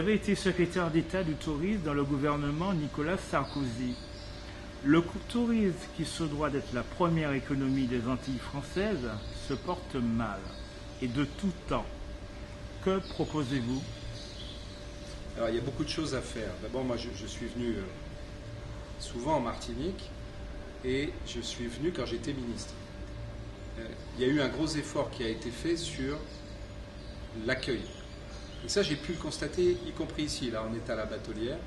avez été secrétaire d'État du tourisme dans le gouvernement Nicolas Sarkozy. Le tourisme, qui se doit d'être la première économie des Antilles françaises, se porte mal, et de tout temps. Que proposez-vous? Alors, il y a beaucoup de choses à faire. D'abord, moi, je suis venu souvent en Martinique, et je suis venu quand j'étais ministre. Il y a eu un gros effort qui a été fait sur l'accueil. Et ça, j'ai pu le constater, y compris ici. Là, on est à la Batelière.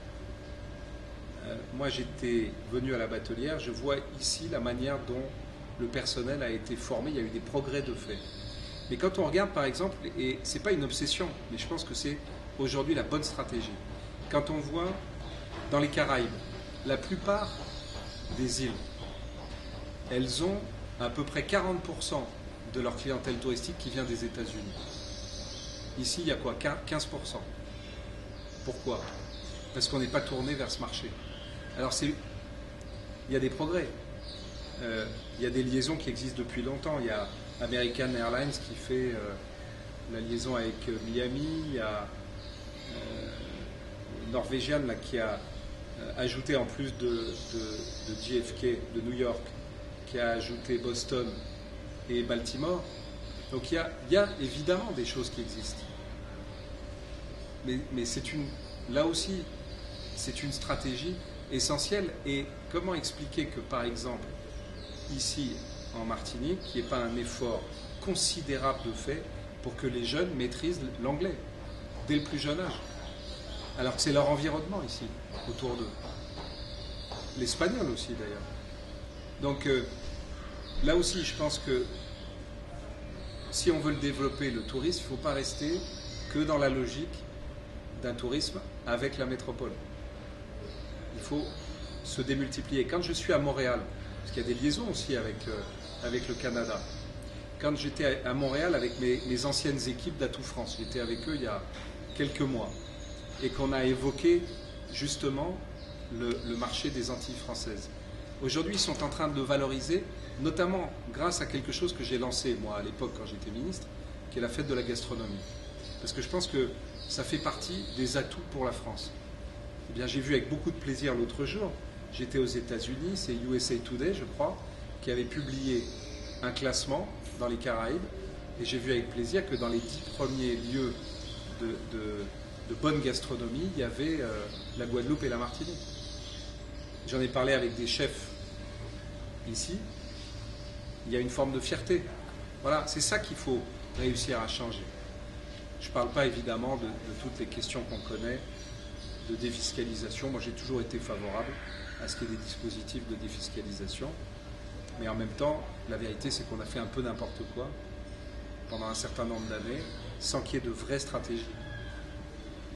Moi, j'étais venu à la Batelière. Je vois ici la manière dont le personnel a été formé. Il y a eu des progrès de fait. Mais quand on regarde, par exemple, et ce n'est pas une obsession, mais je pense que c'est aujourd'hui la bonne stratégie. Quand on voit dans les Caraïbes, la plupart des îles, elles ont à peu près 40% de leur clientèle touristique qui vient des États-Unis. Ici, il y a quoi? 15%. Pourquoi? Parce qu'on n'est pas tourné vers ce marché. Alors, il y a des progrès. Il y a des liaisons qui existent depuis longtemps. Il y a American Airlines qui fait la liaison avec Miami. Il y a Norwegian là, qui a ajouté, en plus de JFK, de New York, qui a ajouté Boston et Baltimore. Donc il y a évidemment des choses qui existent. Mais là aussi, c'est une stratégie essentielle. Et comment expliquer que, par exemple, ici en Martinique, il n'y ait pas un effort considérable de fait pour que les jeunes maîtrisent l'anglais dès le plus jeune âge, alors que c'est leur environnement ici, autour d'eux. L'espagnol aussi d'ailleurs. Donc là aussi, je pense que si on veut le développer, le tourisme, il ne faut pas rester que dans la logique d'un tourisme avec la métropole. Il faut se démultiplier. Quand je suis à Montréal, parce qu'il y a des liaisons aussi avec le Canada, quand j'étais à Montréal avec mes anciennes équipes d'Atout France, j'étais avec eux il y a quelques mois, et qu'on a évoqué justement le marché des Antilles françaises. Aujourd'hui, ils sont en train de le valoriser, notamment grâce à quelque chose que j'ai lancé, moi, à l'époque, quand j'étais ministre, qui est la fête de la gastronomie. Parce que je pense que ça fait partie des atouts pour la France. Eh bien, j'ai vu avec beaucoup de plaisir l'autre jour, j'étais aux États-Unis, c'est USA Today, je crois, qui avait publié un classement dans les Caraïbes, et j'ai vu avec plaisir que dans les 10 premiers lieux de bonne gastronomie, il y avait la Guadeloupe et la Martinique. J'en ai parlé avec des chefs ici, il y a une forme de fierté. Voilà, c'est ça qu'il faut réussir à changer. Je ne parle pas évidemment de toutes les questions qu'on connaît, de défiscalisation. Moi, j'ai toujours été favorable à ce qu'il y ait des dispositifs de défiscalisation. Mais en même temps, la vérité, c'est qu'on a fait un peu n'importe quoi pendant un certain nombre d'années, sans qu'il y ait de vraie stratégie.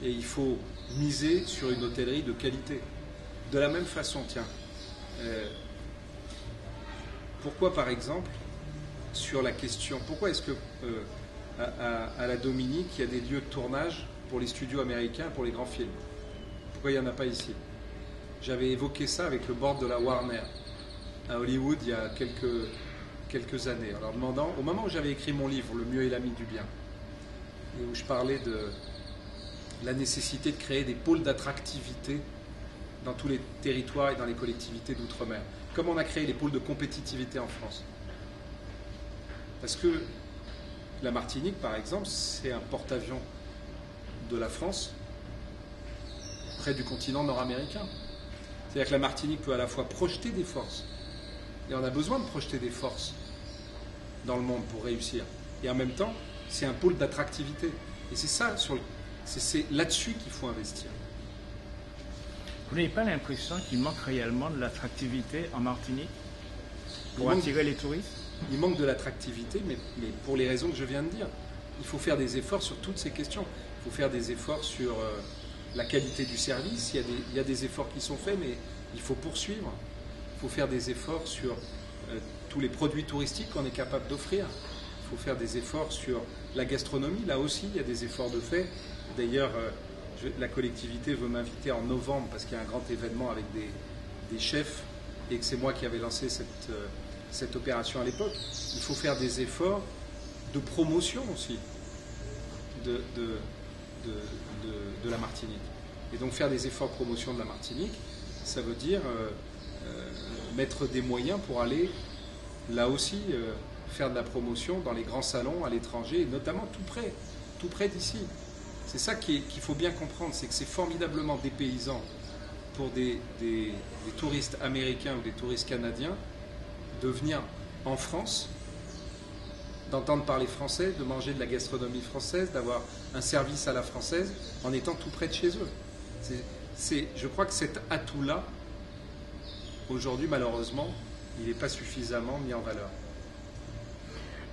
Et il faut miser sur une hôtellerie de qualité. De la même façon, tiens, pourquoi par exemple, sur la question, pourquoi est-ce que à la Dominique, il y a des lieux de tournage pour les studios américains, pour les grands films? Pourquoi il n'y en a pas ici? J'avais évoqué ça avec le board de la Warner à Hollywood il y a quelques années, en leur demandant, au moment où j'avais écrit mon livre, Le mieux est l'ami du bien, et où je parlais de la nécessité de créer des pôles d'attractivité dans tous les territoires et dans les collectivités d'outre-mer, comme on a créé les pôles de compétitivité en France. Parce que la Martinique, par exemple, c'est un porte-avions de la France près du continent nord-américain. C'est-à-dire que la Martinique peut à la fois projeter des forces, et on a besoin de projeter des forces dans le monde pour réussir. Et en même temps, c'est un pôle d'attractivité. Et c'est ça, c'est là-dessus qu'il faut investir. Vous n'avez pas l'impression qu'il manque réellement de l'attractivité en Martinique pour attirer les touristes? Il manque de l'attractivité, mais pour les raisons que je viens de dire. Il faut faire des efforts sur toutes ces questions. Il faut faire des efforts sur la qualité du service. Il y a des efforts qui sont faits, mais il faut poursuivre. Il faut faire des efforts sur tous les produits touristiques qu'on est capable d'offrir. Il faut faire des efforts sur la gastronomie. Là aussi, il y a des efforts de fait. D'ailleurs, la collectivité veut m'inviter en novembre parce qu'il y a un grand événement avec des chefs et que c'est moi qui avais lancé cette opération à l'époque. Il faut faire des efforts de promotion aussi, de de la Martinique. Et donc faire des efforts de promotion de la Martinique, ça veut dire mettre des moyens pour aller là aussi faire de la promotion dans les grands salons à l'étranger, et notamment tout près d'ici. C'est ça qu'il faut bien comprendre, c'est que c'est formidablement dépaysant pour des touristes américains ou des touristes canadiens de venir en France, d'entendre parler français, de manger de la gastronomie française, d'avoir un service à la française en étant tout près de chez eux. Je crois que cet atout-là, aujourd'hui, malheureusement, il n'est pas suffisamment mis en valeur.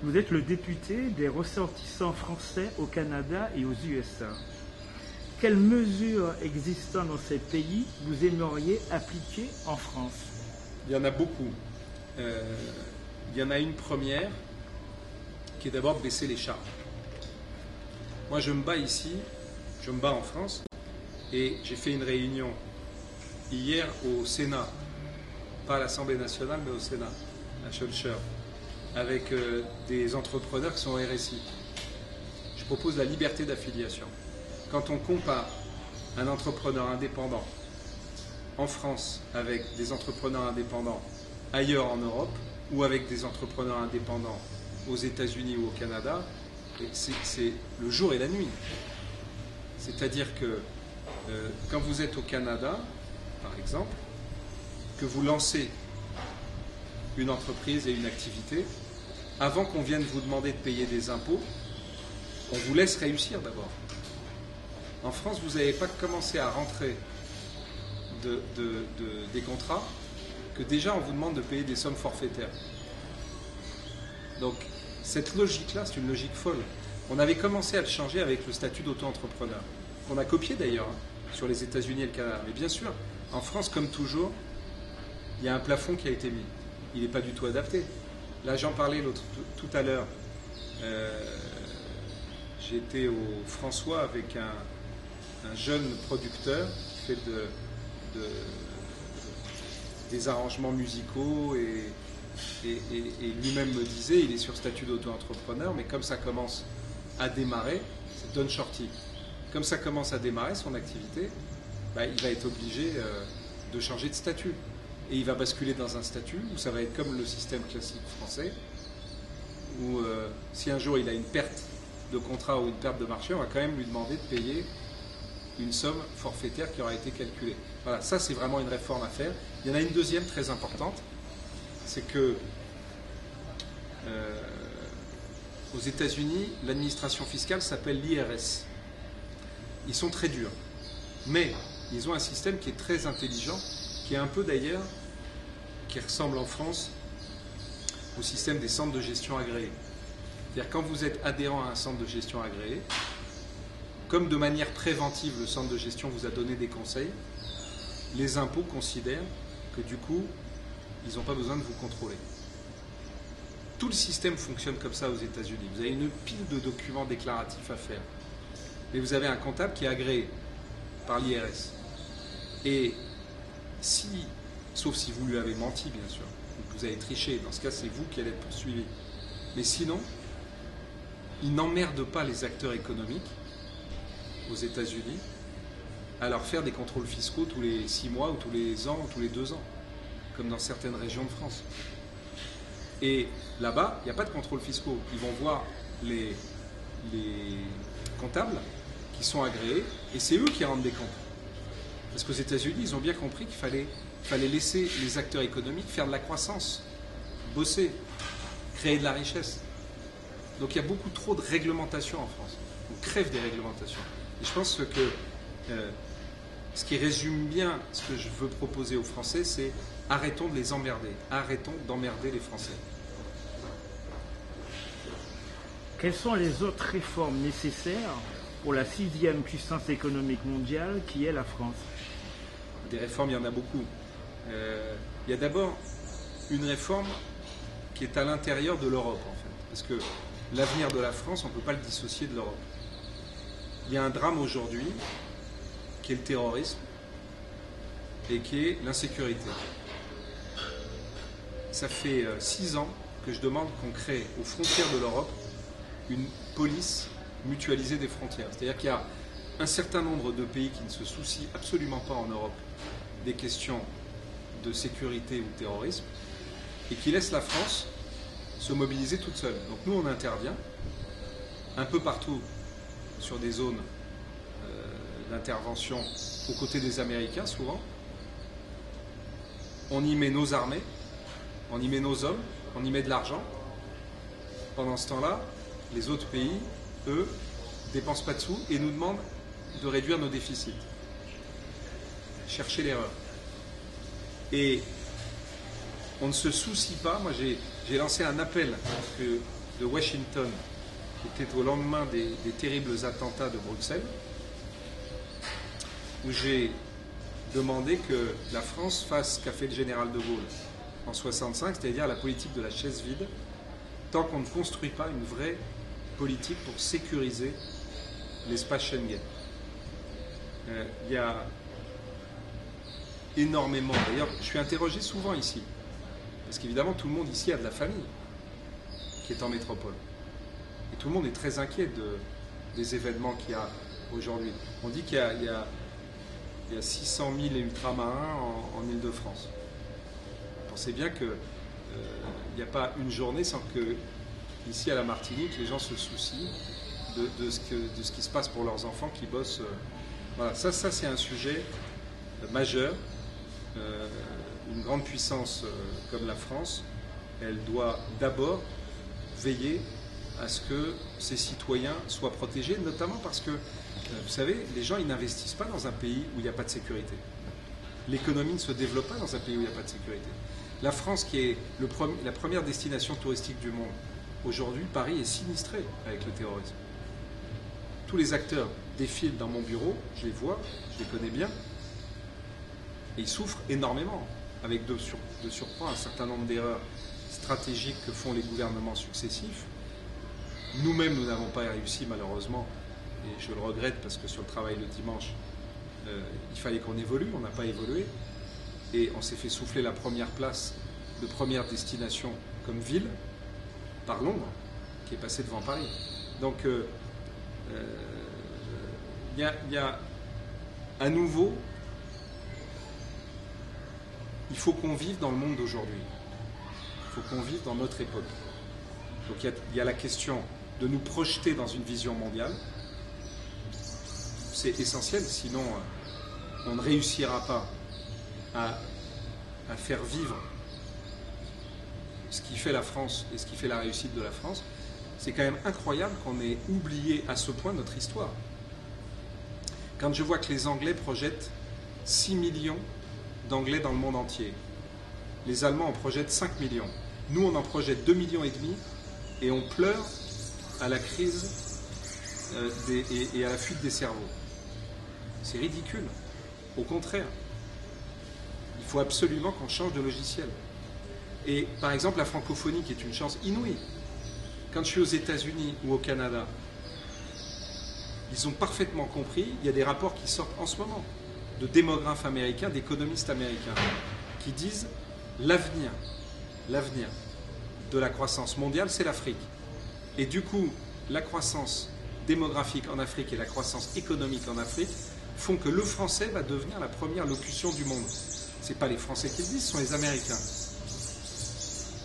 Vous êtes le député des ressortissants français au Canada et aux USA. Quelles mesures existant dans ces pays vous aimeriez appliquer en France? Il y en a beaucoup. Il y en a une première qui est d'abord de baisser les charges. Moi, je me bats ici, je me bats en France, et j'ai fait une réunion hier au Sénat, pas à l'Assemblée nationale, mais au Sénat, à Schœlcher, avec des entrepreneurs qui sont au RSI. Je propose la liberté d'affiliation. Quand on compare un entrepreneur indépendant en France avec des entrepreneurs indépendants ailleurs en Europe ou avec des entrepreneurs indépendants aux États-Unis ou au Canada, c'est le jour et la nuit. C'est-à-dire que quand vous êtes au Canada, par exemple, que vous lancez une entreprise et une activité, avant qu'on vienne vous demander de payer des impôts, on vous laisse réussir d'abord. En France, vous n'avez pas commencé à rentrer des contrats que déjà on vous demande de payer des sommes forfaitaires. Donc cette logique-là, c'est une logique folle. On avait commencé à le changer avec le statut d'auto-entrepreneur, qu'on a copié d'ailleurs sur les États-Unis et le Canada. Mais bien sûr, en France, comme toujours, il y a un plafond qui a été mis. Il n'est pas du tout adapté. Là, j'en parlais tout à l'heure. J'étais au François avec un jeune producteur qui fait des arrangements musicaux et lui-même me disait, il est sur statut d'auto-entrepreneur, mais comme ça commence à démarrer, c'est Don Shorty. Comme ça commence à démarrer son activité, il va être obligé de changer de statut. Et il va basculer dans un statut où ça va être comme le système classique français, où si un jour il a une perte de contrat ou une perte de marché, on va quand même lui demander de payer une somme forfaitaire qui aura été calculée. Voilà, ça c'est vraiment une réforme à faire. Il y en a une deuxième très importante, c'est que aux États-Unis, l'administration fiscale s'appelle l'IRS. Ils sont très durs, mais ils ont un système qui est très intelligent, qui est un peu d'ailleurs, qui ressemble en France au système des centres de gestion agréés. C'est-à-dire quand vous êtes adhérent à un centre de gestion agréé, comme de manière préventive le centre de gestion vous a donné des conseils, les impôts considèrent que du coup, ils n'ont pas besoin de vous contrôler. Tout le système fonctionne comme ça aux États-Unis. Vous avez une pile de documents déclaratifs à faire. Mais vous avez un comptable qui est agréé par l'IRS. Et sauf si vous lui avez menti, bien sûr, ou que vous avez triché, dans ce cas, c'est vous qui allez être poursuivi. Mais sinon, il n'emmerde pas les acteurs économiques aux États-Unis à leur faire des contrôles fiscaux tous les 6 mois, ou tous les ans, ou tous les 2 ans, comme dans certaines régions de France. Et là-bas, il n'y a pas de contrôles fiscaux. Ils vont voir les comptables qui sont agréés, et c'est eux qui rendent des comptes. Parce qu'aux États-Unis, ils ont bien compris qu'il fallait laisser les acteurs économiques faire de la croissance, bosser, créer de la richesse. Donc il y a beaucoup trop de réglementation en France. On crève des réglementations. Et je pense que ce qui résume bien ce que je veux proposer aux Français, c'est arrêtons de les emmerder. Arrêtons d'emmerder les Français. Quelles sont les autres réformes nécessaires pour la 6e puissance économique mondiale qui est la France? Des réformes, il y en a beaucoup. Il y a d'abord une réforme qui est à l'intérieur de l'Europe, en fait. Parce que l'avenir de la France, on ne peut pas le dissocier de l'Europe. Il y a un drame aujourd'hui qui est le terrorisme et qui est l'insécurité. Ça fait 6 ans que je demande qu'on crée aux frontières de l'Europe une police mutualisée des frontières. C'est-à-dire qu'il y a un certain nombre de pays qui ne se soucient absolument pas en Europe des questions de sécurité ou de terrorisme et qui laissent la France se mobiliser toute seule. Donc nous, on intervient un peu partout sur des zones d'intervention aux côtés des Américains, souvent. On y met nos armées, on y met nos hommes, on y met de l'argent. Pendant ce temps-là, les autres pays, eux, dépensent pas de sous et nous demandent de réduire nos déficits. Chercher l'erreur. Et on ne se soucie pas. Moi, j'ai lancé un appel de Washington, qui était au lendemain des terribles attentats de Bruxelles, où j'ai demandé que la France fasse ce qu'a fait le général de Gaulle en 1965, c'est-à-dire la politique de la chaise vide, tant qu'on ne construit pas une vraie politique pour sécuriser l'espace Schengen. Il y a énormément, d'ailleurs, je suis interrogé souvent ici, parce qu'évidemment tout le monde ici a de la famille qui est en métropole. Et tout le monde est très inquiet des événements qu'il y a aujourd'hui. On dit qu'il y a 600 000 ultramarins en Île-de-France. Pensez bien qu'il n'y a pas une journée sans que, ici à la Martinique, les gens se soucient de ce qui se passe pour leurs enfants qui bossent. Voilà, ça c'est un sujet majeur. Une grande puissance comme la France, elle doit d'abord veiller à ce que ses citoyens soient protégés, notamment parce que, vous savez, les gens ils n'investissent pas dans un pays où il n'y a pas de sécurité. L'économie ne se développe pas dans un pays où il n'y a pas de sécurité. La France, qui est la première destination touristique du monde, aujourd'hui, Paris est sinistré avec le terrorisme. Tous les acteurs défilent dans mon bureau, je les vois, je les connais bien, et ils souffrent énormément, avec de surcroît un certain nombre d'erreurs stratégiques que font les gouvernements successifs. Nous-mêmes, nous n'avons pas réussi malheureusement, et je le regrette parce que sur le travail le dimanche, il fallait qu'on évolue, on n'a pas évolué, et on s'est fait souffler la première place de première destination comme ville par Londres, qui est passée devant Paris. Donc, il y a à nouveau, il faut qu'on vive dans le monde d'aujourd'hui. Il faut qu'on vive dans notre époque. Donc il y a la question de nous projeter dans une vision mondiale. C'est essentiel, sinon on ne réussira pas à faire vivre ce qui fait la France et ce qui fait la réussite de la France. C'est quand même incroyable qu'on ait oublié à ce point notre histoire. Quand je vois que les Anglais projettent 6 millions d'Anglais dans le monde entier, les Allemands en projettent 5 millions. Nous, on en projette 2,5 millions et on pleure à la crise et à la fuite des cerveaux. C'est ridicule. Au contraire, il faut absolument qu'on change de logiciel. Et par exemple, la francophonie, qui est une chance inouïe. Quand je suis aux États-Unis ou au Canada, ils ont parfaitement compris, il y a des rapports qui sortent en ce moment, de démographes américains, d'économistes américains, qui disent l'avenir de la croissance mondiale, c'est l'Afrique. Et du coup, la croissance démographique en Afrique et la croissance économique en Afrique font que le français va devenir la première locution du monde. Ce n'est pas les Français qui le disent, ce sont les Américains.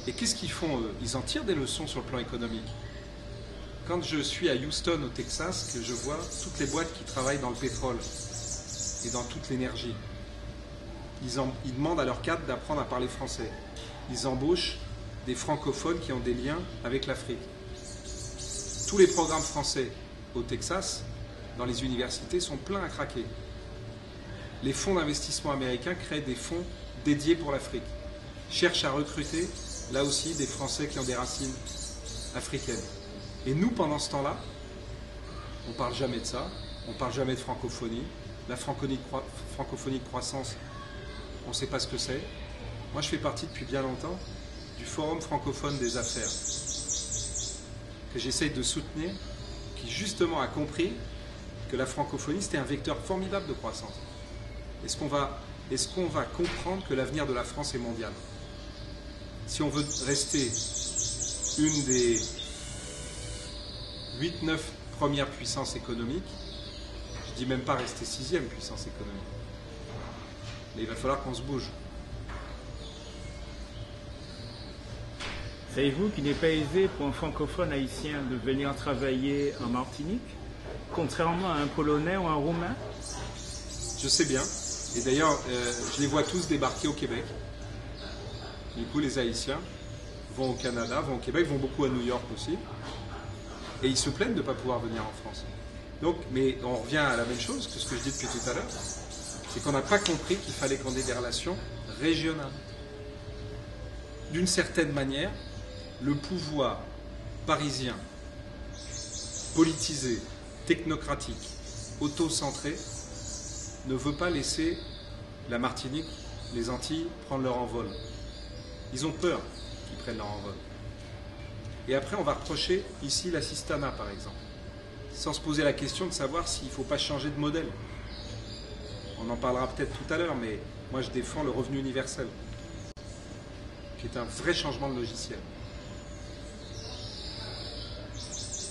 Et qu'est-ce qu'ils font, eux? Ils en tirent des leçons sur le plan économique. Quand je suis à Houston, au Texas, que je vois toutes les boîtes qui travaillent dans le pétrole et dans toute l'énergie, ils demandent à leurs cadres d'apprendre à parler français. Ils embauchent des francophones qui ont des liens avec l'Afrique. Tous les programmes français au Texas, dans les universités, sont pleins à craquer. Les fonds d'investissement américains créent des fonds dédiés pour l'Afrique. Cherchent à recruter, là aussi, des Français qui ont des racines africaines. Et nous, pendant ce temps-là, on ne parle jamais de ça, on ne parle jamais de francophonie. La francophonie de croissance, on ne sait pas ce que c'est. Moi, je fais partie depuis bien longtemps du Forum francophone des affaires, que j'essaye de soutenir, qui justement a compris que la francophonie, c'était un vecteur formidable de croissance. Est-ce qu'on va comprendre que l'avenir de la France est mondial? Si on veut rester une des 8-9 premières puissances économiques, je dis même pas rester 6e puissance économique. Mais il va falloir qu'on se bouge. Savez-vous qu'il n'est pas aisé pour un francophone haïtien de venir travailler en Martinique, contrairement à un Polonais ou un Roumain? Je sais bien. Et d'ailleurs, je les vois tous débarquer au Québec. Du coup, les Haïtiens vont au Canada, vont au Québec, vont beaucoup à New York aussi. Et ils se plaignent de ne pas pouvoir venir en France. Donc, mais on revient à la même chose que ce que je dis depuis tout à l'heure. C'est qu'on n'a pas compris qu'il fallait qu'on ait des relations régionales. D'une certaine manière, le pouvoir parisien, politisé, technocratique, auto-centré, ne veut pas laisser la Martinique, les Antilles, prendre leur envol. Ils ont peur qu'ils prennent leur envol. Et après, on va reprocher ici l'assistanat, par exemple, sans se poser la question de savoir s'il ne faut pas changer de modèle. On en parlera peut-être tout à l'heure, mais moi je défends le revenu universel, qui est un vrai changement de logiciel.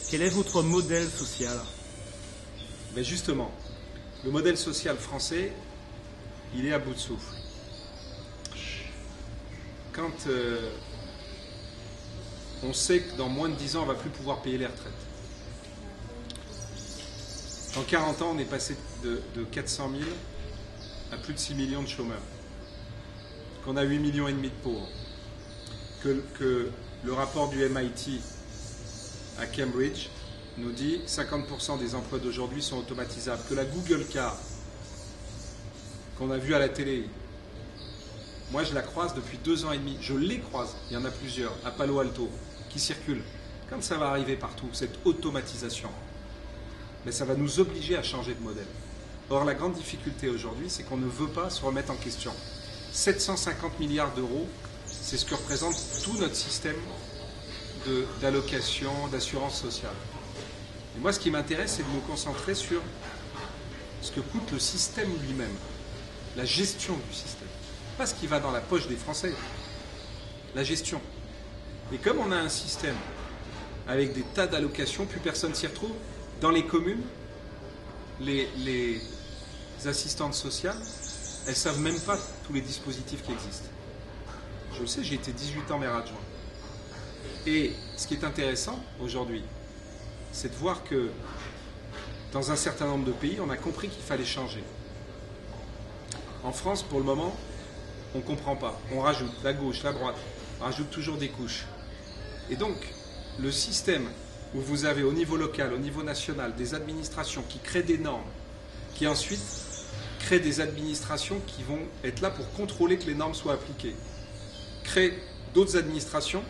Quel est votre modèle social? Mais justement, le modèle social français, il est à bout de souffle. Quand on sait que dans moins de 10 ans, on ne va plus pouvoir payer les retraites. En 40 ans, on est passé de 400 000 à plus de 6 millions de chômeurs. Qu'on a 8,5 millions de pauvres. Que le rapport du MIT à Cambridge nous dit que 50% des emplois d'aujourd'hui sont automatisables. Que la Google Car, qu'on a vue à la télé, moi je la croise depuis 2 ans et demi. Je les croise, il y en a plusieurs, à Palo Alto, qui circulent. Quand ça va arriver partout, cette automatisation, mais ça va nous obliger à changer de modèle. Or, la grande difficulté aujourd'hui, c'est qu'on ne veut pas se remettre en question. 750 milliards d'euros, c'est ce que représente tout notre système d'allocation, d'assurance sociale. Et moi, ce qui m'intéresse, c'est de me concentrer sur ce que coûte le système lui-même, la gestion du système. Pas ce qui va dans la poche des Français, la gestion. Et comme on a un système avec des tas d'allocations, plus personne s'y retrouve, dans les communes, les assistantes sociales, elles ne savent même pas tous les dispositifs qui existent. Je le sais, j'ai été 18 ans maire adjoint. Et ce qui est intéressant aujourd'hui, c'est de voir que dans un certain nombre de pays, on a compris qu'il fallait changer. En France, pour le moment, on ne comprend pas. On rajoute la gauche, la droite, on rajoute toujours des couches. Et donc, le système où vous avez au niveau local, au niveau national, des administrations qui créent des normes, qui ensuite créent des administrations qui vont être là pour contrôler que les normes soient appliquées, créent d'autres administrations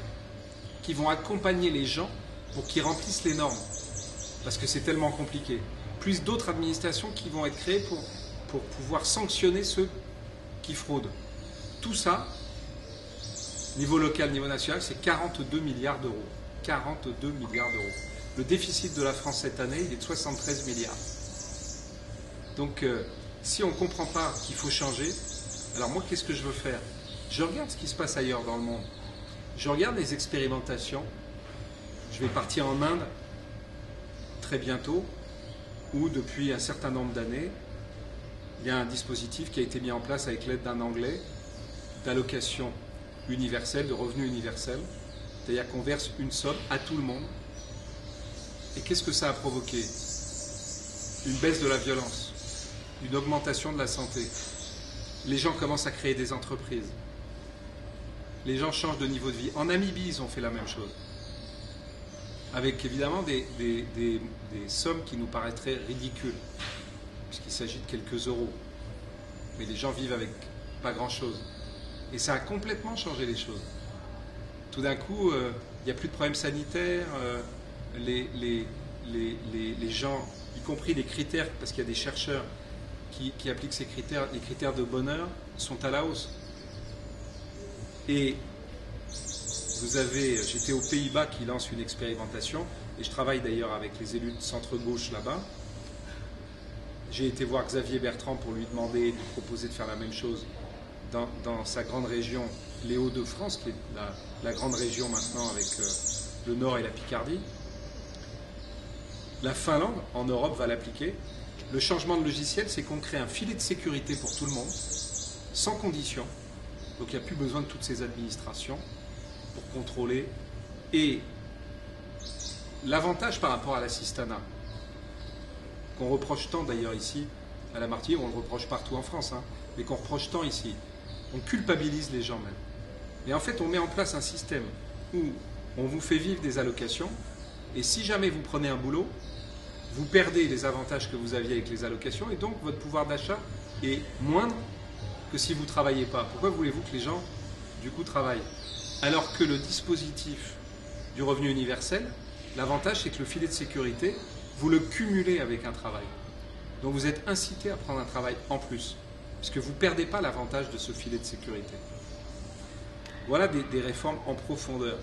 qui vont accompagner les gens pour qu'ils remplissent les normes, parce que c'est tellement compliqué, plus d'autres administrations qui vont être créées pour pouvoir sanctionner ceux qui fraudent. Tout ça, niveau local, niveau national, c'est 42 milliards d'euros. 42 milliards d'euros. Le déficit de la France cette année, il est de 73 milliards. Donc, si on ne comprend pas qu'il faut changer, alors moi, qu'est-ce que je veux faire? Je regarde ce qui se passe ailleurs dans le monde. Je regarde les expérimentations. Je vais partir en Inde très bientôt, où depuis un certain nombre d'années, il y a un dispositif qui a été mis en place avec l'aide d'un Anglais d'allocation universelle, de revenu universel. C'est-à-dire qu'on verse une somme à tout le monde. Et qu'est-ce que ça a provoqué? Une baisse de la violence, une augmentation de la santé. Les gens commencent à créer des entreprises. Les gens changent de niveau de vie. En Namibie, ils ont fait la même chose. Avec évidemment des sommes qui nous paraîtraient ridicules, puisqu'il s'agit de quelques euros. Mais les gens vivent avec pas grand-chose. Et ça a complètement changé les choses. Tout d'un coup, il n'y a plus de problèmes sanitaires, les gens, y compris les critères, parce qu'il y a des chercheurs qui appliquent ces critères, les critères de bonheur sont à la hausse. Et j'étais aux Pays-Bas qui lance une expérimentation, et je travaille d'ailleurs avec les élus de centre-gauche là-bas. J'ai été voir Xavier Bertrand pour lui demander, lui proposer de faire la même chose dans sa grande région, les Hauts-de-France, qui est la grande région maintenant avec le Nord et la Picardie. La Finlande, en Europe, va l'appliquer. Le changement de logiciel, c'est qu'on crée un filet de sécurité pour tout le monde, sans condition. Donc il n'y a plus besoin de toutes ces administrations pour contrôler. Et l'avantage par rapport à l'assistanat, qu'on reproche tant d'ailleurs ici, à la Martinique, on le reproche partout en France, hein, mais qu'on reproche tant ici, on culpabilise les gens même. Et en fait, on met en place un système où on vous fait vivre des allocations, et si jamais vous prenez un boulot, vous perdez les avantages que vous aviez avec les allocations, et donc votre pouvoir d'achat est moindre que si vous ne travaillez pas. Pourquoi voulez-vous que les gens, du coup, travaillent? Alors que le dispositif du revenu universel, l'avantage, c'est que le filet de sécurité, vous le cumulez avec un travail. Donc vous êtes incité à prendre un travail en plus, puisque vous ne perdez pas l'avantage de ce filet de sécurité. Voilà des réformes en profondeur.